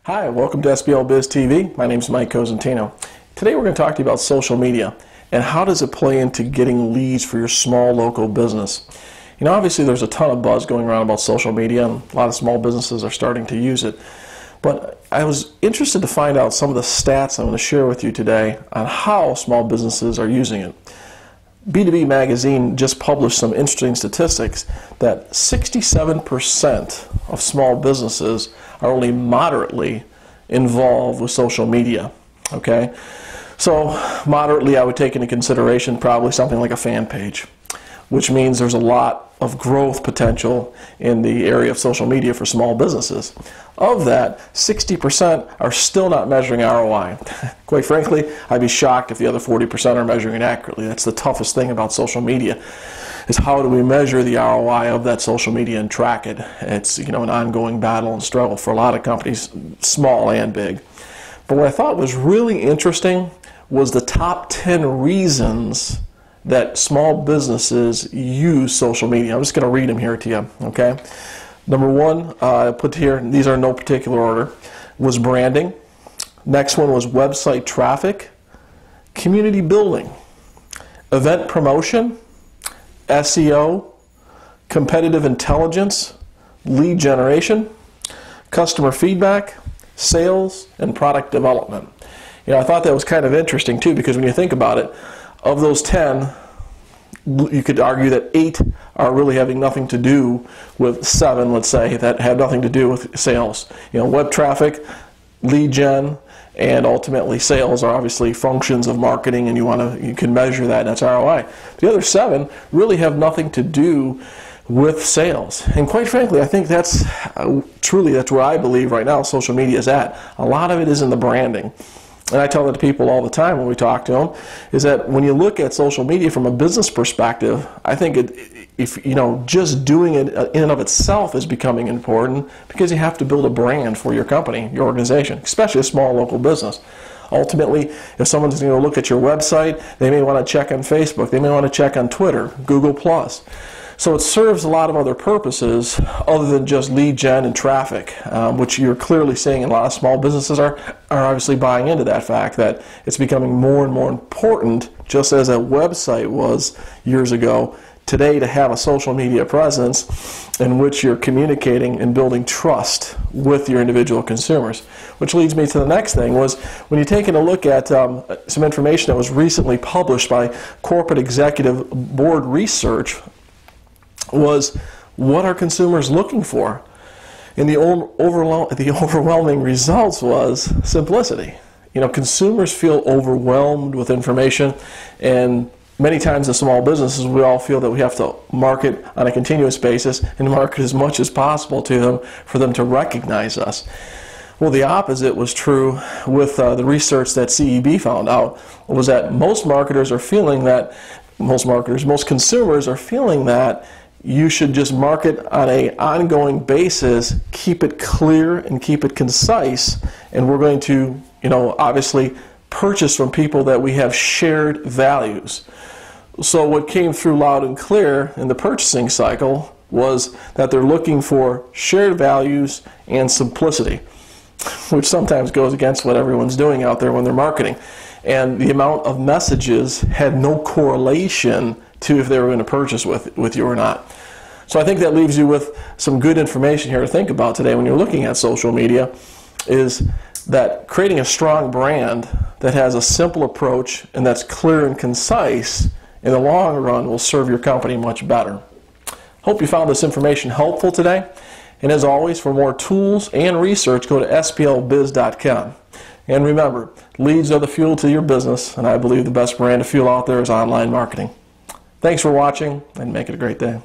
Hi, welcome to SBL Biz TV. My name is Mike Cosentino. Today we're going to talk to you about social media and how does it play into getting leads for your small local business. You know, obviously there's a ton of buzz going around about social media and a lot of small businesses are starting to use it. But I was interested to find out some of the stats I'm going to share with you today on how small businesses are using it. B2B Magazine just published some interesting statistics that 67% of small businesses are only moderately involved with social media. Okay, so moderately I would take into consideration probably something like a fan page, which means there's a lot of growth potential in the area of social media for small businesses. Of that, 60% are still not measuring ROI. Quite frankly, I'd be shocked if the other 40% are measuring it accurately. That's the toughest thing about social media, is how do we measure the ROI of that social media and track it. It's, you know, an ongoing battle and struggle for a lot of companies, small and big. But what I thought was really interesting was the top 10 reasons that small businesses use social media. I'm just going to read them here to you, okay? Number one, I put here, these are in no particular order, was branding. Next one was website traffic, community building, event promotion, SEO, competitive intelligence, lead generation, customer feedback, sales, and product development. You know, I thought that was kind of interesting too, because when you think about it, of those 10, you could argue that 8 are really having nothing to do with 7, let's say, that have nothing to do with sales. You know, web traffic, lead gen, and ultimately sales are obviously functions of marketing, and you can measure that, and that's ROI. The other 7 really have nothing to do with sales. And quite frankly, I think that's that's where I believe right now social media is at. A lot of it is in the branding. And I tell that to people all the time when we talk to them, is that when you look at social media from a business perspective, I think just doing it in and of itself is becoming important, because you have to build a brand for your company, your organization, especially a small local business. Ultimately, if someone's going to look at your website, they may want to check on Facebook, they may want to check on Twitter, Google+. So it serves a lot of other purposes other than just lead gen and traffic, which you're clearly seeing, and a lot of small businesses are obviously buying into that fact that it's becoming more and more important, just as a website was years ago, today to have a social media presence in which you're communicating and building trust with your individual consumers. Which leads me to the next thing, was when you're taking a look at some information that was recently published by Corporate Executive Board Research, was what are consumers looking for? And the overwhelming results was simplicity. You know, consumers feel overwhelmed with information, and many times in small businesses we all feel that we have to market on a continuous basis and market as much as possible to them for them to recognize us. Well, the opposite was true with the research that CEB found out, was that most consumers are feeling that you should just market on an ongoing basis, keep it clear and keep it concise, and we're going to, obviously purchase from people that we have shared values. So what came through loud and clear in the purchasing cycle was that they're looking for shared values and simplicity, which sometimes goes against what everyone's doing out there when they're marketing. And the amount of messages had no correlation to if they were going to purchase with you or not. So I think that leaves you with some good information here to think about today when you're looking at social media, is that creating a strong brand that has a simple approach and that's clear and concise in the long run will serve your company much better. Hope you found this information helpful today. And as always, for more tools and research, go to sblbiz.com. And remember, leads are the fuel to your business, and I believe the best brand of fuel out there is online marketing. Thanks for watching, and make it a great day.